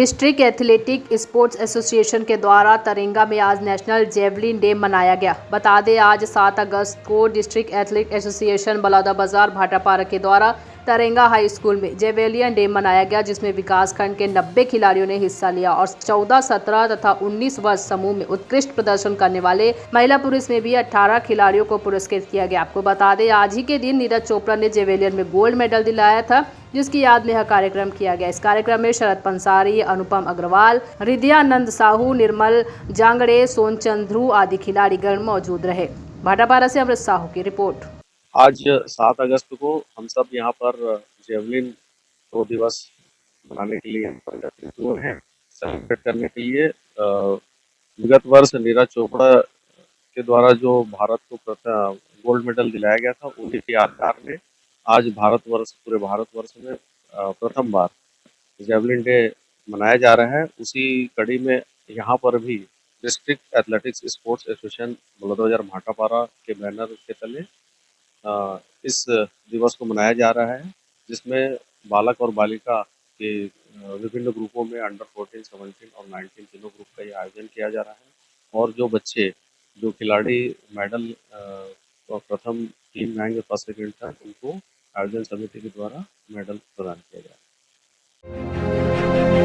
District athletic sports association के द्वारा तरेंगा में आज नेशनल जेवलिन डे मनाया गया। बता दें आज 7 अगस्त को district athletic association Balodabazar Bhatapara के द्वारा तरेंगा हाई स्कूल में जेवेलियन डे मनाया गया, जिसमें विकासखंड के 90 खिलाड़ियों ने हिस्सा लिया और 14, 17 तथा 19 वर्ष समूह में उत्कृष्ट प्रदर्शन करने वाले महिला पुरुष में भी 18 खिलाड़ियों को पुरस्कृत किया गया। आपको बता दें आज ही के दिन नीरज चोपड़ा ने जेवेलियन में गोल्ड मेडल दिलाया था, जिसकी याद में यह कार्यक्रम किया गया। इस कार्यक्रम में शरद पंसारी, अनुपम अग्रवाल, हृदयानंद साहू, निर्मल जांगड़े, सोनचंद ध्रुव आदि खिलाड़ीगण मौजूद रहे। भाटापारा से अमृत साहू की रिपोर्ट। आज 7 अगस्त को हम सब यहाँ पर जेवलिन थ्रो दिवस मनाने के लिए एकत्रित हुए हैं। सेलिब्रेट करने के लिए विगत वर्ष नीरज चोपड़ा के द्वारा जो भारत को गोल्ड मेडल दिलाया गया था, उन्हीं के आधार में आज पूरे भारतवर्ष में प्रथम बार जेवलिन डे मनाया जा रहा है। उसी कड़ी में यहाँ पर भी district athletics sports association Balodabazar Bhatapara के बैनर के तले इस दिवस को मनाया जा रहा है, जिसमें बालक और बालिका के विभिन्न ग्रुपों में अंडर 14, 17 और 19 तीनों ग्रुप का ये आयोजन किया जा रहा है। और जो खिलाड़ी मेडल प्रथम 3 रैंक में फर्स्ट सेकंड था, उनको आयोजन समिति के द्वारा मेडल प्रदान किया जा रहा है।